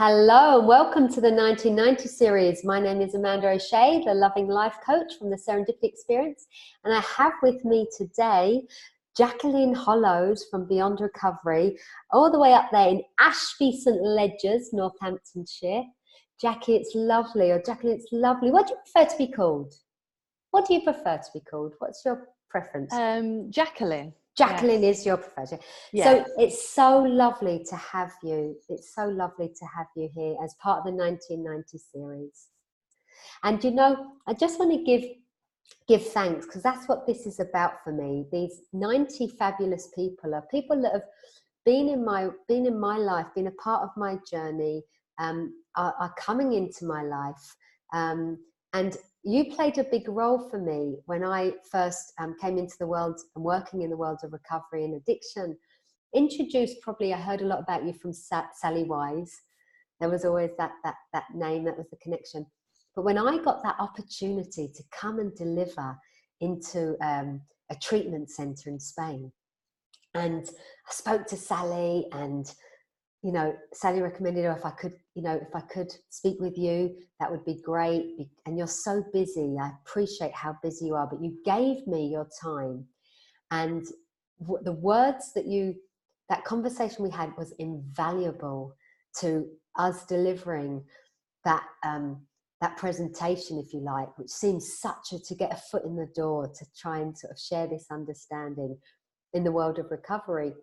Hello and welcome to the 1990 series. My name is Amanda O'Shea, the Loving Life Coach from the Serendipity Experience. And I have with me today Jacqueline Hollows from Beyond Recovery, all the way up there in Ashby St Ledgers, Northamptonshire. Jackie, it's lovely, or Jacqueline, it's lovely. What do you prefer to be called? What do you prefer to be called? What's your preference? Jacqueline. Jacqueline is your preferred. Yes. So it's so lovely to have you. It's so lovely to have you here as part of the 1990 series. And you know, I just want to give thanks, because that's what this is about for me. These 90 fabulous people are people that have been in my life, been a part of my journey, are coming into my life, and you played a big role for me when I first came into the world and working in the world of recovery and addiction. Introduced, probably I heard a lot about you from Sally Wise. There was always that name, that was the connection. But when I got that opportunity to come and deliver into a treatment centre in Spain, and I spoke to Sally, and you know, Sally recommended, if I could speak with you, that would be great. And you're so busy. I appreciate how busy you are, but you gave me your time. And the words that conversation we had was invaluable to us delivering that presentation, if you like, which seems to get a foot in the door to try and sort of share this understanding in the world of recovery.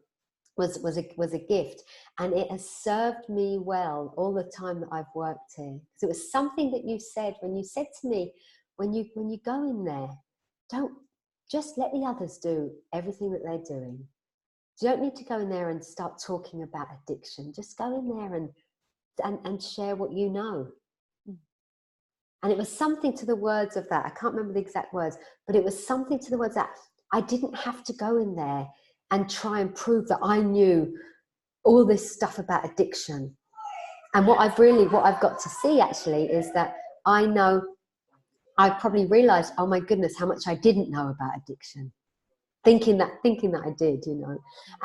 Was a gift, and it has served me well all the time that I've worked here. Because it was something that you said when you said to me, when you go in there, don't just let the others do everything that they're doing. You don't need to go in there and start talking about addiction. Just go in there and share what you know. And it was something to the words of that. I can't remember the exact words, but it was something to the words that I didn't have to go in there and try and prove that I knew all this stuff about addiction. And what I've got to see actually is that I probably realized, oh my goodness, how much I didn't know about addiction. Thinking that I did, you know.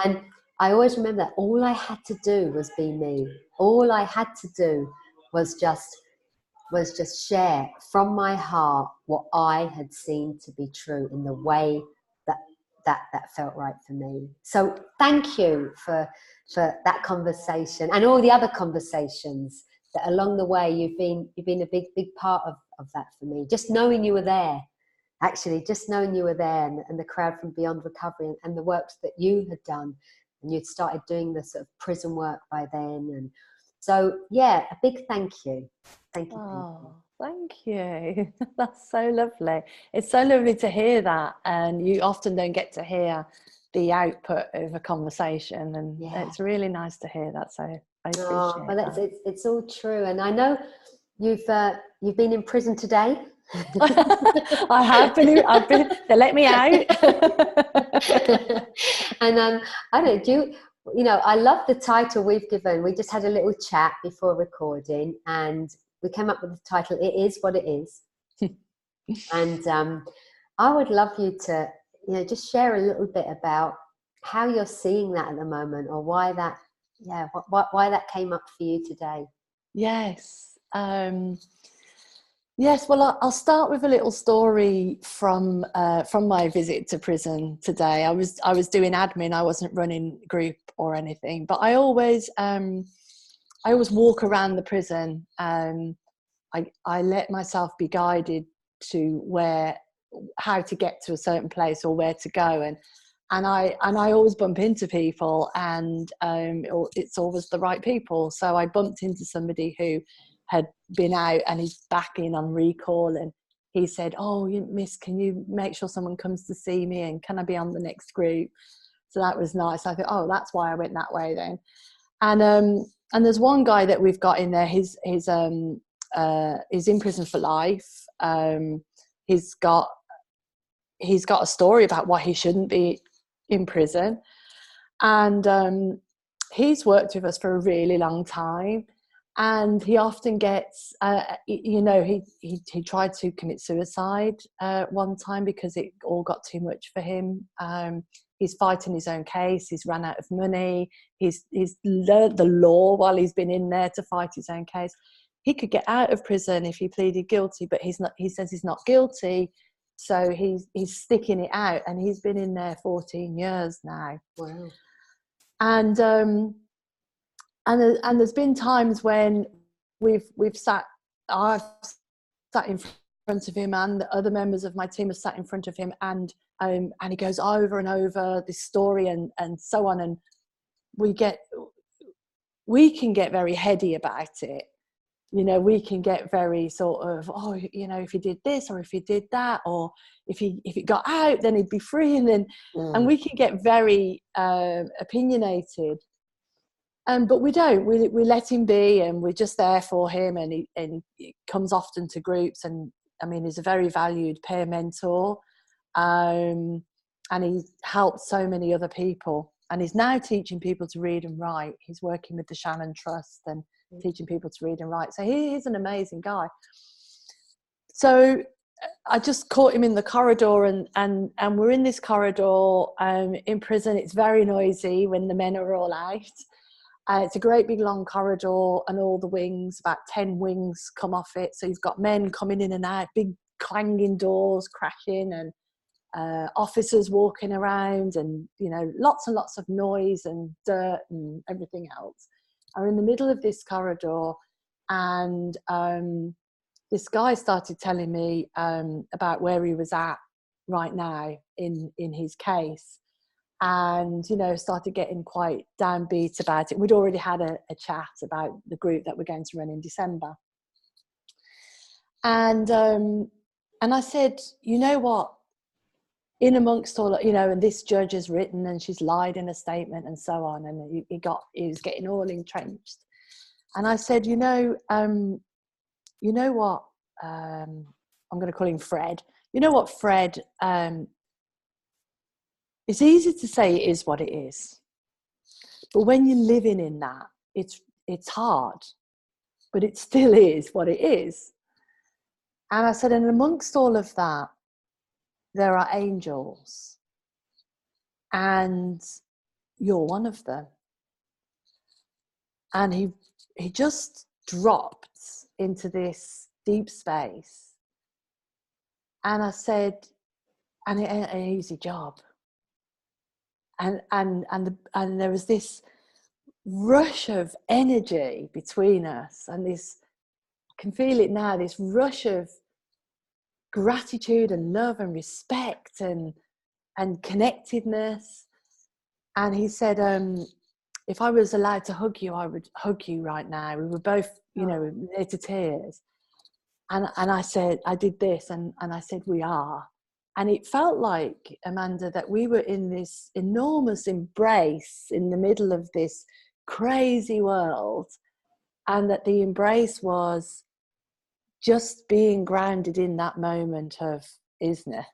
And I always remember that all I had to do was be me. All I had to do was just share from my heart what I had seen to be true in the way that felt right for me. So thank you for that conversation and all the other conversations that along the way you've been a big part of that for me. Just knowing you were there, actually, just knowing you were there, and the crowd from Beyond Recovery and the works that you had done, and you'd started doing the sort of prison work by then. And so, yeah, a big thank you. Thank you. Oh, thank you. That's so lovely. It's so lovely to hear that. And you often don't get to hear the output of a conversation. And it's really nice to hear that. So I appreciate that. It's all true. And I know you've been in prison today. I have been. They let me out. And I don't know. You know, I love the title we've given. We just had a little chat before recording, and we came up with the title, It Is What It Is. And I would love you to, you know, just share a little bit about how you're seeing that at the moment, or why that came up for you today. Yes. Yes. Well, I'll start with a little story from my visit to prison today. I was doing admin. I wasn't running group or anything, but I always walk around the prison. I let myself be guided to how to get to a certain place or where to go, and I always bump into people, and it's always the right people. So I bumped into somebody who had been out and he's back in on recall, and he said, "Oh, miss, can you make sure someone comes to see me, and can I be on the next group?" So that was nice. I thought, oh, that's why I went that way then. And there's one guy that we've got in there. He's in prison for life. He's got a story about why he shouldn't be in prison, and he's worked with us for a really long time. And he often gets, he tried to commit suicide one time because it all got too much for him. He's fighting his own case. He's run out of money. He's learned the law while he's been in there to fight his own case. He could get out of prison if he pleaded guilty, but he's not. He says he's not guilty, so he's sticking it out, and he's been in there 14 years now. Wow. And there's been times when I've sat in front of him, and the other members of my team have sat in front of him, and he goes over and over this story and so on, and we can get very heady about it. We can get very sort of, if he did this, or if he did that, or if he got out, then he'd be free, and we can get very opinionated. But we don't. We let him be, and we're just there for him. And he comes often to groups, and I mean, he's a very valued peer mentor, and he helped so many other people. And he's now teaching people to read and write. He's working with the Shannon Trust and teaching people to read and write. So he's an amazing guy. So I just caught him in the corridor, and we're in this corridor in prison. It's very noisy when the men are all out. It's a great big long corridor, and all the wings, about 10 wings come off it. So you've got men coming in and out, big clanging doors crashing, and officers walking around, and lots and lots of noise and dirt and everything else. I'm in the middle of this corridor, and this guy started telling me about where he was at right now in his case. And started getting quite downbeat about it. We'd already had a chat about the group that we're going to run in December, and I said, you know what, in amongst all, and this judge has written, and she's lied in a statement, and so on, and he was getting all entrenched. And I said, you know what, I'm going to call him Fred. You know what, Fred? It's easy to say it is what it is, but when you're living in that, it's hard, but it still is what it is. And I said, and amongst all of that, there are angels, and you're one of them. And he just dropped into this deep space. And I said, and it ain't an easy job. And there was this rush of energy between us, and this, I can feel it now, this rush of gratitude and love and respect and connectedness. And he said, if I was allowed to hug you, I would hug you right now. We were both, near to tears. And I said, I did this, and I said, we are. And it felt like, Amanda, that we were in this enormous embrace in the middle of this crazy world, and that the embrace was just being grounded in that moment of isness.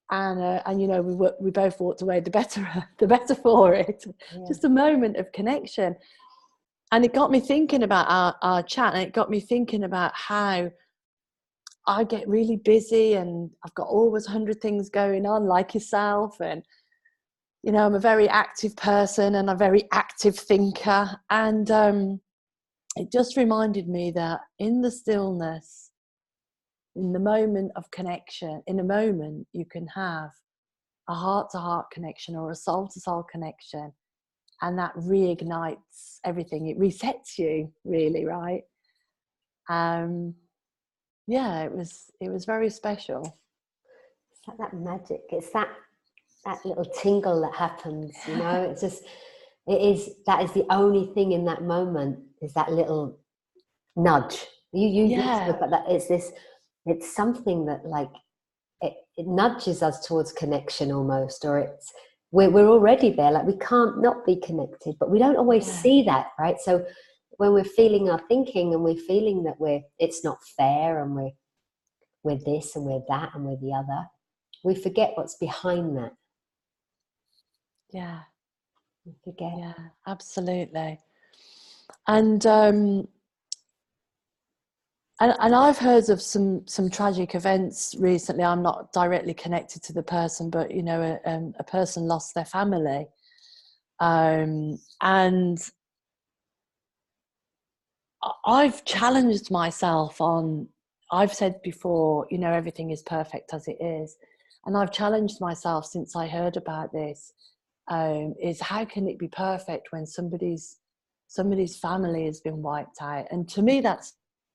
And we both walked away the better for it. Yeah. Just a moment of connection. And it got me thinking about our chat, and it got me thinking about how I get really busy, and I've got always 100 things going on, like yourself. And, I'm a very active person and a very active thinker. And it just reminded me that in the stillness, in the moment of connection, in a moment, you can have a heart-to-heart connection or a soul-to-soul connection. And that reignites everything. It resets you, really, right? Yeah, it was very special. It's like that magic. It's that little tingle that happens, It's just, that is the only thing in that moment, is that little nudge. You spoke about that. It's something that, like, it nudges us towards connection almost, or we're already there. Like, we can't not be connected, but we don't always see that, right? So when we're feeling our thinking, and we're feeling that it's not fair, and we're this and we're that and we're the other, we forget what's behind that. Yeah. We forget. Yeah, absolutely. And and I've heard of some tragic events recently. I'm not directly connected to the person, but you know, a person lost their family, and I've challenged myself on. I've said before, you know, everything is perfect as it is, and I've challenged myself since I heard about this. Is how can it be perfect when somebody's family has been wiped out? And to me, that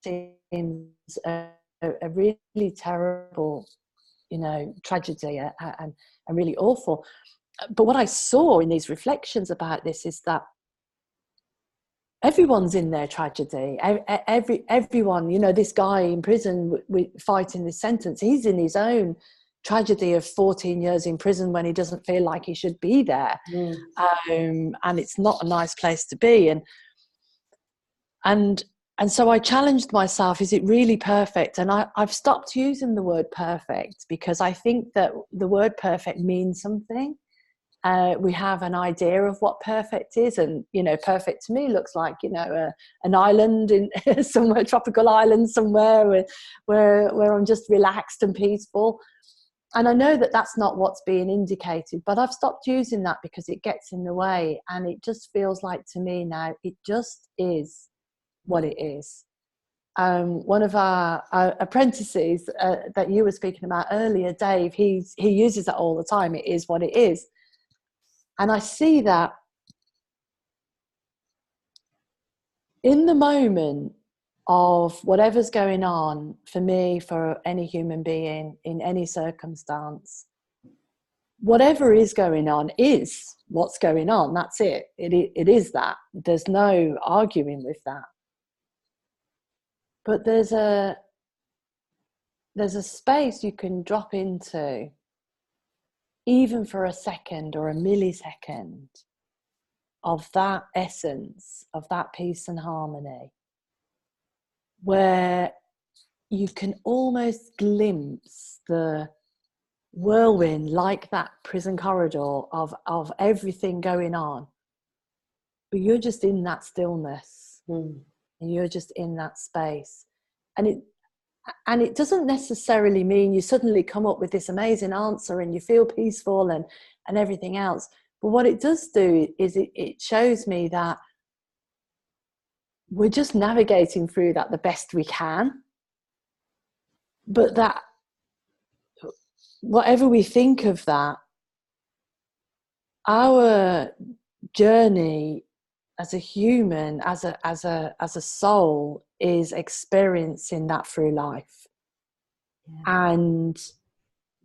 seems a really terrible, you know, tragedy and really awful. But what I saw in these reflections about this is that everyone's in their tragedy. Everyone, you know, this guy in prison fighting this sentence, he's in his own tragedy of 14 years in prison when he doesn't feel like he should be there. And it's not a nice place to be. And so I challenged myself, is it really perfect? And I've stopped using the word perfect, because I think that the word perfect means something. We have an idea of what perfect is, and you know, perfect to me looks like, you know, an island in somewhere, tropical island somewhere, where I'm just relaxed and peaceful. And I know that that's not what's being indicated, but I've stopped using that because it gets in the way, and it just feels like to me now it just is what it is. One of our apprentices that you were speaking about earlier, Dave, he uses that all the time. It is what it is. And I see that in the moment of whatever's going on, for me, for any human being in any circumstance, whatever is going on is what's going on. That's it. It is that. There's no arguing with that. But there's a space you can drop into, even for a second or a millisecond, of that essence, of that peace and harmony, where you can almost glimpse the whirlwind, like that prison corridor of everything going on, but you're just in that stillness, and you're just in that space. And it doesn't necessarily mean you suddenly come up with this amazing answer and you feel peaceful and everything else. But what it does do is it shows me that we're just navigating through that the best we can. But that whatever we think of that, our journey as a human, as a soul, is experiencing that through life. Yeah. And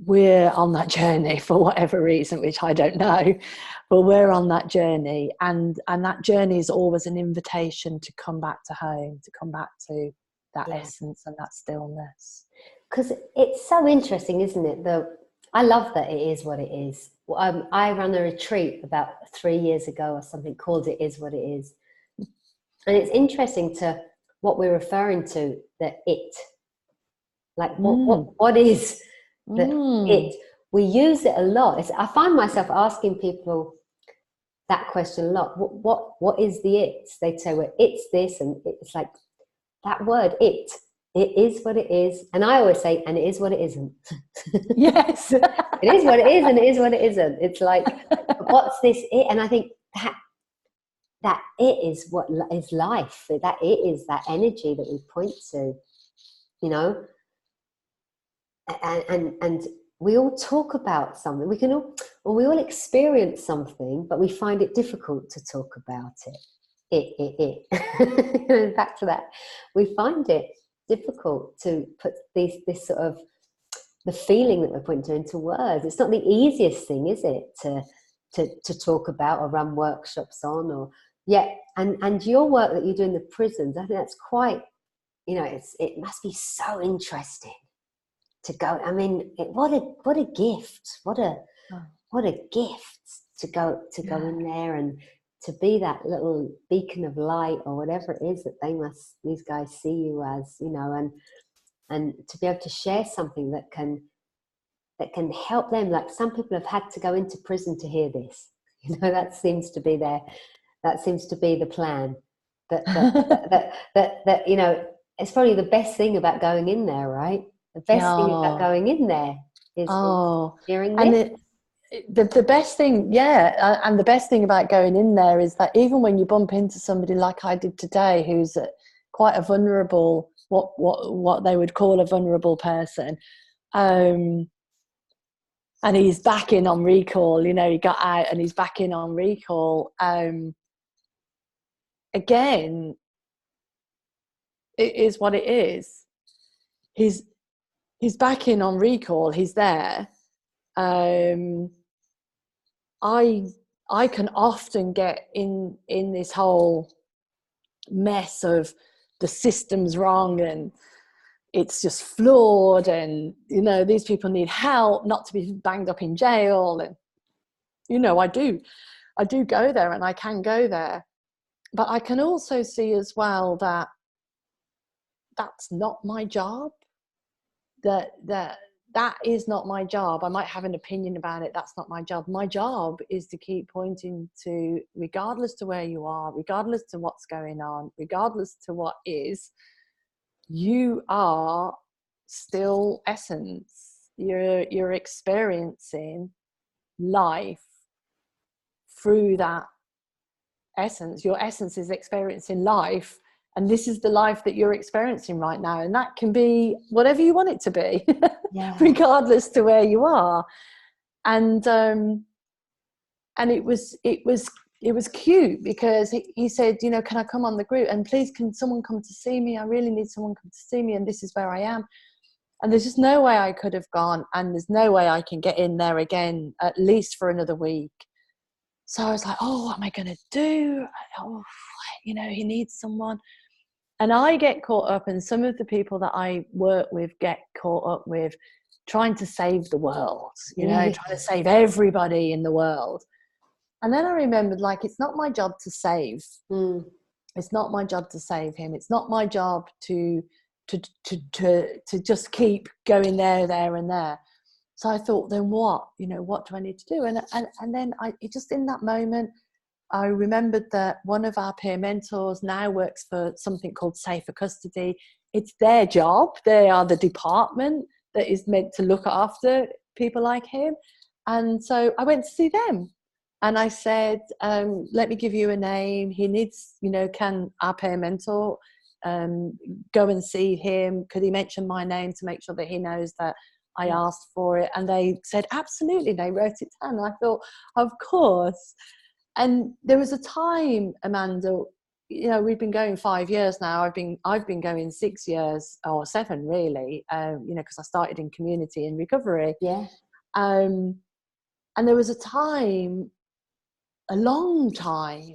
we're on that journey for whatever reason, which I don't know, but we're on that journey, and that journey is always an invitation to come back to home, to come back to that essence and that stillness. Because it's so interesting, isn't it? I love that it is what it is. I ran a retreat about 3 years ago or something called It Is What It Is. And it's interesting to what we're referring to, the it. Like what is the it? We use it a lot. I find myself asking people that question a lot. What is the it? They'd say, well, it's this, and it's like that word, it. It is what it is. And I always say, and it is what it isn't. Yes. It is what it is, and it is what it isn't. It's like, what's this it? And I think that it is what is life. That it is that energy that we point to, you know. And we all talk about something. We all experience something, but we find it difficult to talk about it. It. Back to that. We find it difficult to put this sort of the feeling that we're putting into words. It's not the easiest thing, is it, to talk about or run workshops on, or and your work that you do in the prisons, I think that's quite, you know, it must be so interesting to go. I mean, what a gift, what a gift to go in there and to be that little beacon of light, or whatever it is that these guys see you as, you know, and to be able to share something that can help them. Like, some people have had to go into prison to hear this, you know. That seems to be the plan. that you know, it's probably the best thing about going in there, right? The best thing about Oh, going in there is hearing and this. the best thing, yeah, and the best thing about going in there is that even when you bump into somebody like I did today, who's quite a vulnerable, what they would call a vulnerable person, and he's back in on recall. You know, he got out and he's back in on recall. Again, it is what it is. He's back in on recall. He's there. I can often get in this whole mess of the system's wrong and it's just flawed, and you know, these people need help, not to be banged up in jail. And you know, I do go there, and I can go there, but I can also see as well that that's not my job. That is not my job. I might have an opinion about it. That's not my job. My job is to keep pointing to, regardless to where you are, regardless to what's going on, regardless to what is, you are still essence. You're experiencing life through that essence. Your essence is experiencing life, and this is the life that you're experiencing right now, and that can be whatever you want it to be. Yeah. Regardless to where you are. And it was cute because he said, you know, can I come on the group, and please can someone come to see me? I really need someone come to see me, and this is where I am. And there's just no way I could have gone, and there's no way I can get in there again, at least for another week. So I was like, oh, what am I going to do? Oh, you know, he needs someone. And I get caught up, and some of the people that I work with get caught up with trying to save the world, you know, trying to save everybody in the world. And then I remembered, like, it's not my job to save. It's not my job to save him. It's not my job to just keep going there and there. So I thought, then what? You know, what do I need to do? And then it just, in that moment, I remembered that one of our peer mentors now works for something called Safer Custody. It's their job. They are the department that is meant to look after people like him. And so I went to see them. And I said, let me give you a name. He needs, you know, can our peer mentor go and see him? Could he mention my name to make sure that he knows that I asked for it? And they said, absolutely. They wrote it down. And I thought, of course. And there was a time, Amanda, you know, we've been going 5 years now. I've been going 6 years, or 7 really, you know, because I started in community and recovery. Yeah. And there was a time, a long time,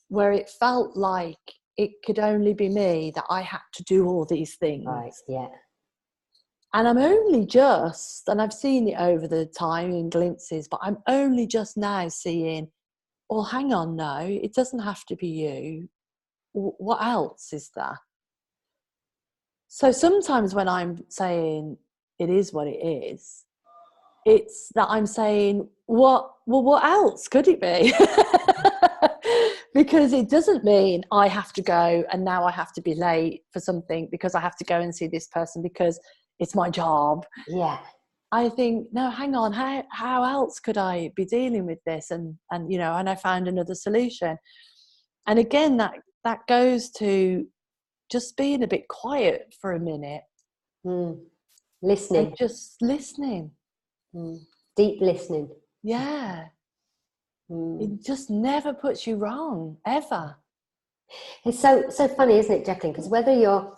where it felt like it could only be me, that I had to do all these things. Right, yeah. And I'm only just, and I've seen it over the time in glimpses, but I'm only just now seeing, well, hang on, no, it doesn't have to be you. What else is there? So sometimes when I'm saying it is what it is, it's that I'm saying, what else could it be? Because it doesn't mean I have to go and now I have to be late for something because I have to go and see this person because it's my job. Yeah. I think, no, hang on, how else could I be dealing with this? And you know, and I found another solution. And again, that goes to just being a bit quiet for a minute. Listening. And just listening. Deep listening. Yeah. It just never puts you wrong, ever. It's so funny, isn't it, Jacqueline? Because whether you're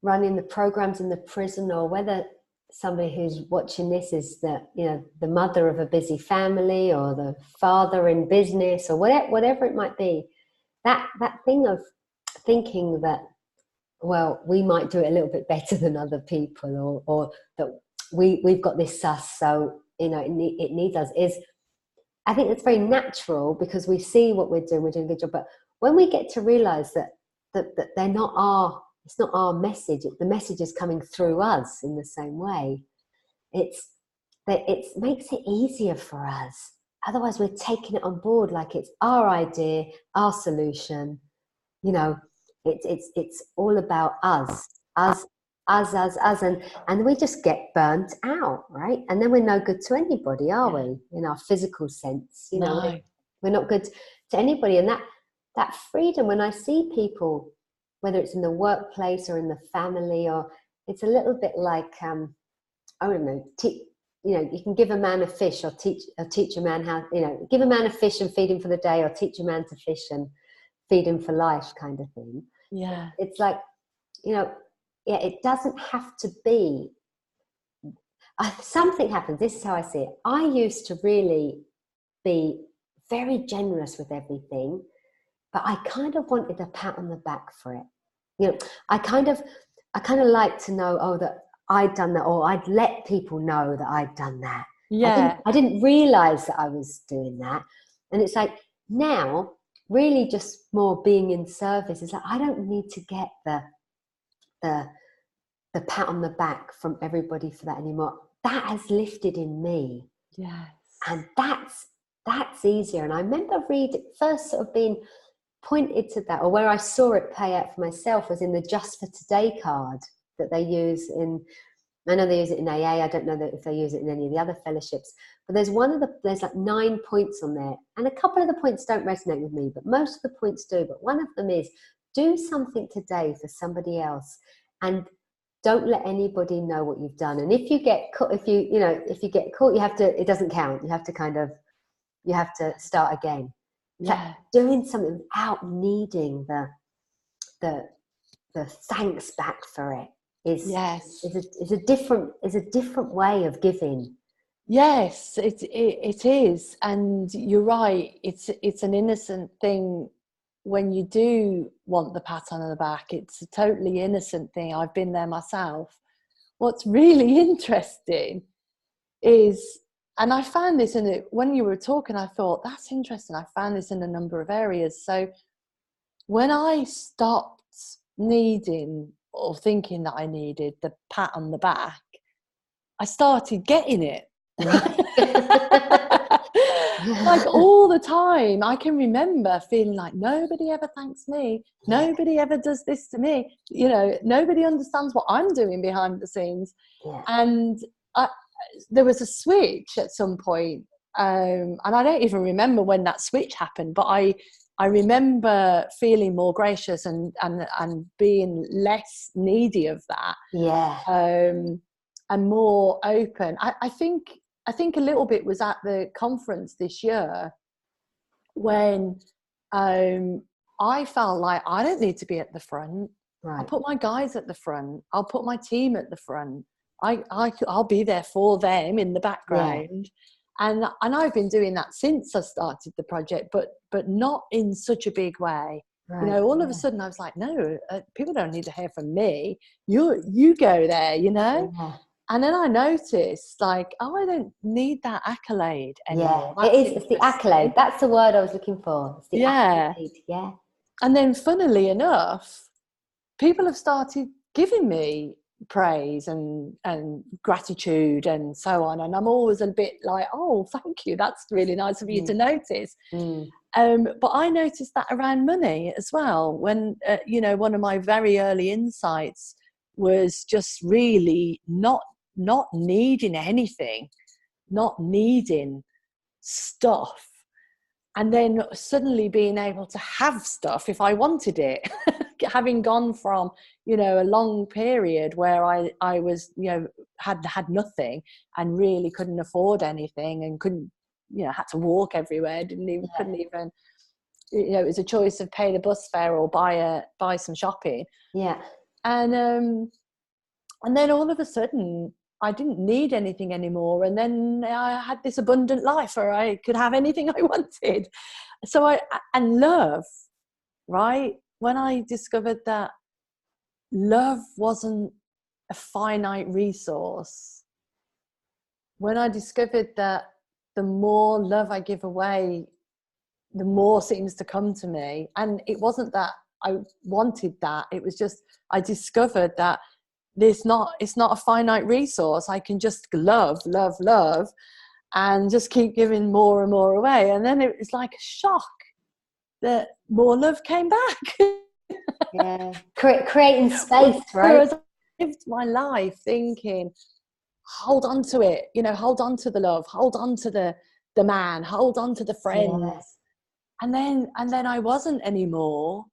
running the programs in the prison, or whether somebody who's watching this is the mother of a busy family, or the father in business, or whatever it might be, that thing of thinking that, well, we might do it a little bit better than other people, or that we've got this sus, so you know it needs us, is, I think it's very natural because we see what we're doing a good job. But when we get to realize that they're not it's not our message, the message is coming through us in the same way, it makes it easier for us. Otherwise we're taking it on board like it's our idea, our solution, you know, It's all about us, and we just get burnt out, right? And then we're no good to anybody, are we? In our physical sense, No. we're not good to anybody. And that freedom, when I see people, whether it's in the workplace or in the family, or it's a little bit like I don't know, you can give a man a fish or teach a man how, give a man a fish and feed him for the day, or teach a man to fish and feed him for life, kind of thing. Yeah. It's like, it doesn't have to be. Something happens. This is how I see it. I used to really be very generous with everything, but I kind of wanted a pat on the back for it. I kind of like to know, that I'd done that, or I'd let people know that I'd done that. Yeah. I didn't realize that I was doing that. And it's like, now, really just more being in service is like, I don't need to get the pat on the back from everybody for that anymore. That has lifted in me. Yes. And that's easier. And I remember first sort of being pointed to that, or where I saw it play out for myself, was in the Just for Today card that they use I know they use it in AA. I don't know if they use it in any of the other fellowships, but there's like 9 points on there, and a couple of the points don't resonate with me, but most of the points do. But one of them is, do something today for somebody else, and don't let anybody know what you've done. And if you get caught, if you get caught, it doesn't count. You have to start again. Yeah. Like doing something without needing the thanks back for it is a different way of giving. Yes, it is, and you're right. It's an innocent thing when you do want the pat on the back. It's a totally innocent thing. I've been there myself. What's really interesting is, and I found this when you were talking, I thought, that's interesting. I found this in a number of areas. So when I stopped needing or thinking that I needed the pat on the back, I started getting it. Like all the time. I can remember feeling like nobody ever thanks me, nobody ever does this to me, nobody understands what I'm doing behind the scenes. And there was a switch at some point, and I don't even remember when that switch happened, but I remember feeling more gracious and being less needy of that. And more open. I think a little bit was at the conference this year when I felt like I don't need to be at the front. Right. I'll put my guys at the front. I'll put my team at the front. I'll be there for them in the background. And I've been doing that since I started the project, but not in such a big way. Right. All of a sudden I was like, no, people don't need to hear from me. You go there, Yeah. And then I noticed, like, I don't need that accolade anymore. Yeah, it's the accolade. That's the word I was looking for. It's the accolade. Yeah. And then, funnily enough, people have started giving me praise and gratitude and so on. And I'm always a bit like, oh, thank you. That's really nice of you to notice. But I noticed that around money as well. When, one of my very early insights was just really not needing anything, not needing stuff, and then suddenly being able to have stuff if I wanted it. Having gone from a long period where I was had nothing and really couldn't afford anything and couldn't had to walk everywhere, couldn't even it was a choice of pay the bus fare or buy some shopping. And then all of a sudden I didn't need anything anymore. And then I had this abundant life where I could have anything I wanted. So and love, right? When I discovered that love wasn't a finite resource, when I discovered that the more love I give away, the more seems to come to me. And it wasn't that I wanted that. It was just, I discovered that it's not a finite resource. I can just love and just keep giving more and more away. And then it was like a shock that more love came back. Yeah. Creating space, right? Whereas I lived my life thinking, hold on to it, hold on to the love, hold on to the man, hold on to the friends. Yes. And then I wasn't anymore.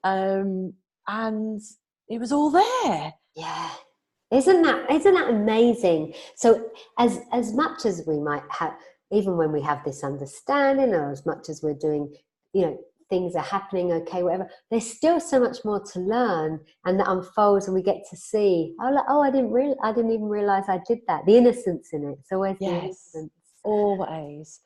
And it was all there. Yeah. Isn't that amazing? So as much as we might have, even when we have this understanding, or as much as we're doing, things are happening, okay, whatever, there's still so much more to learn, and that unfolds, and we get to see, I didn't even realize I did that. The innocence in it. It's always the innocence. Always.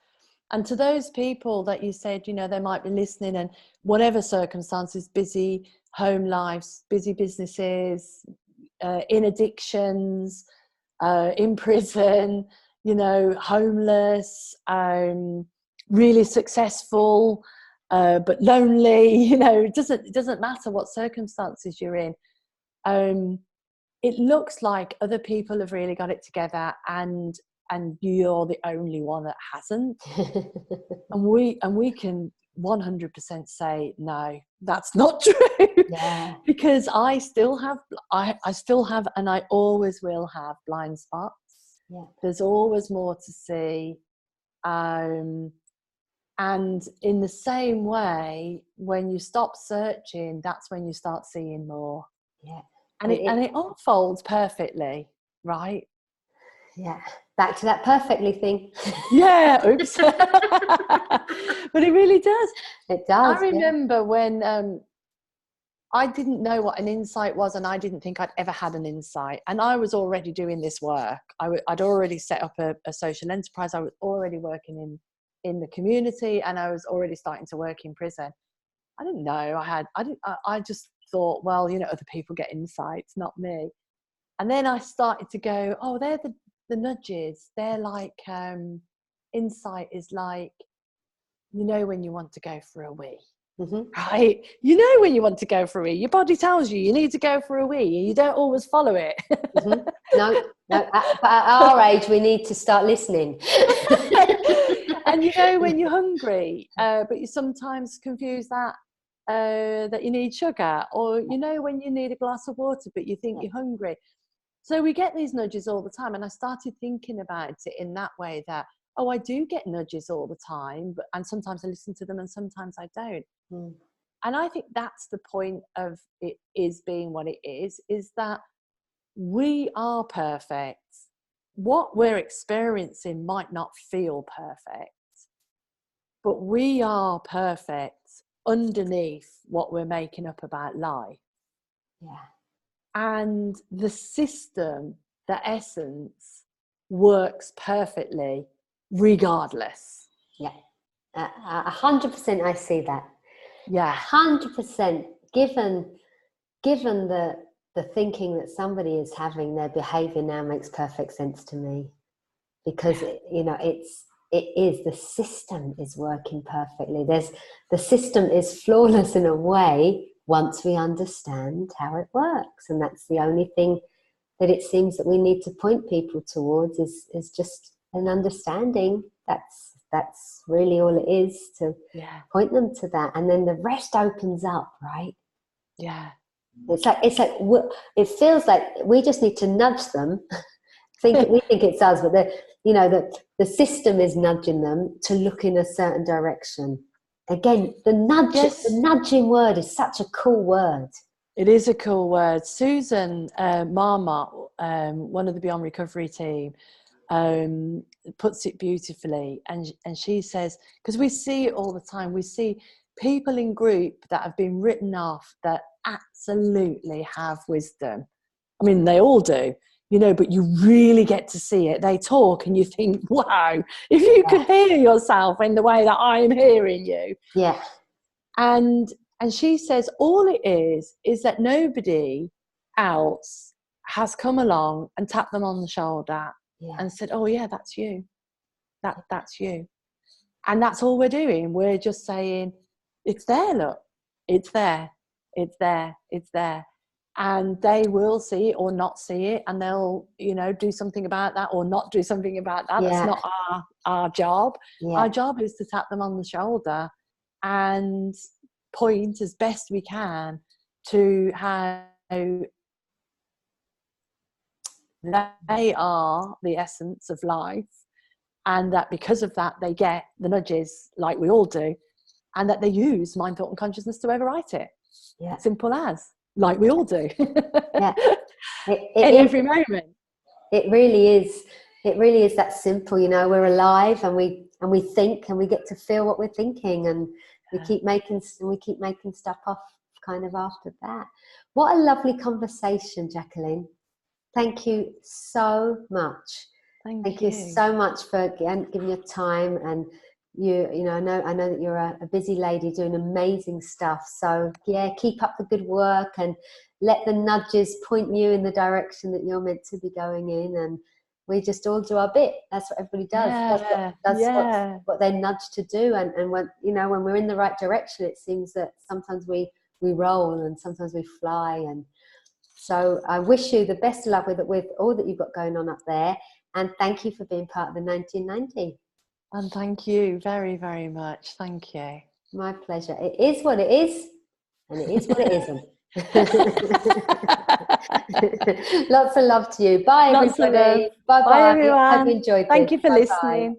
And to those people that you said, they might be listening, and whatever circumstances, busy home lives, busy businesses, in addictions, in prison, homeless, really successful, but lonely, it doesn't matter what circumstances you're in. It looks like other people have really got it together, and you're the only one that hasn't. and we can 100% say, no, that's not true. Yeah. Because I still have, and I always will have blind spots. Yeah. There's always more to see. And in the same way, when you stop searching, that's when you start seeing more. Yeah. And it unfolds perfectly, right? Yeah. Back to that perfectly thing. Yeah, oops. But it really does. It does. I remember when I didn't know what an insight was, and I didn't think I'd ever had an insight. And I was already doing this work. I'd already set up a social enterprise. I was already working in the community, and I was already starting to work in prison. I didn't know I just thought, well, other people get insights, not me. And then I started to go, oh, they're the nudges. They're like, insight is like, when you want to go for a wee. Mm-hmm. Right? When you want to go for a wee. Your body tells you need to go for a wee, and you don't always follow it. Mm-hmm. No. At our age, we need to start listening. And when you're hungry, but you sometimes confuse that you need sugar, or when you need a glass of water, but you think you're hungry. So we get these nudges all the time, and I started thinking about it in that way, that I do get nudges all the time, and sometimes I listen to them and sometimes I don't. And I think that's the point of it is being what it is that we are perfect. What we're experiencing might not feel perfect, but we are perfect underneath what we're making up about life. Yeah. And the system, the essence, works perfectly regardless. Yeah. 100% I see that. Yeah. 100%. Given the thinking that somebody is having, their behavior now makes perfect sense to me, because it is the system is working perfectly. The system is flawless in a way once we understand how it works, and that's the only thing that it seems that we need to point people towards is just an understanding. That's really all it is, to point them to that, and then the rest opens up, right? Yeah. It's like it feels like we just need to nudge them. We think it's us, but the system is nudging them to look in a certain direction. Again, the nudging word is such a cool word. It is a cool word. Susan Marmot, one of the Beyond Recovery team, puts it beautifully, and she says, because we see it all the time, we see people in group that have been written off that absolutely have wisdom. I mean, they all do, but you really get to see it. They talk and you think, wow, if you could hear yourself in the way that I'm hearing you. Yeah. And she says all it is that nobody else has come along and tapped them on the shoulder and said, oh yeah, that's you. That's you. And that's all we're doing. We're just saying, it's there, look, it's there, it's there, it's there. And they will see it or not see it, and they'll, do something about that or not do something about that. That's not our job. Our job is to tap them on the shoulder and point as best we can to how they are the essence of life, and that because of that they get the nudges like we all do, and that they use mind, thought and consciousness to overwrite it. Yeah. Simple as, like we all do. Yeah. In every moment. It really is. It really is that simple. You know, we're alive, and we think, and we get to feel what we're thinking, and we keep making stuff off kind of after that. What a lovely conversation, Jacqueline. Thank you so much. Thank you so much for giving your time, and you know, I know that you're a busy lady doing amazing stuff. So yeah, keep up the good work, and let the nudges point you in the direction that you're meant to be going in. And we just all do our bit. That's what everybody does. That's what they're nudged to do. And when, you know, when we're in the right direction, it seems that sometimes we roll, and sometimes we fly. And so I wish you the best of luck with all that you've got going on up there. And thank you for being part of the 1990. And thank you very, very much. Thank you. My pleasure. It is what it is, and it is what it isn't. Lots of love to you. Bye, everybody. Bye-bye. Bye, everyone. Hope you enjoyed this. Thank you for Bye-bye. listening.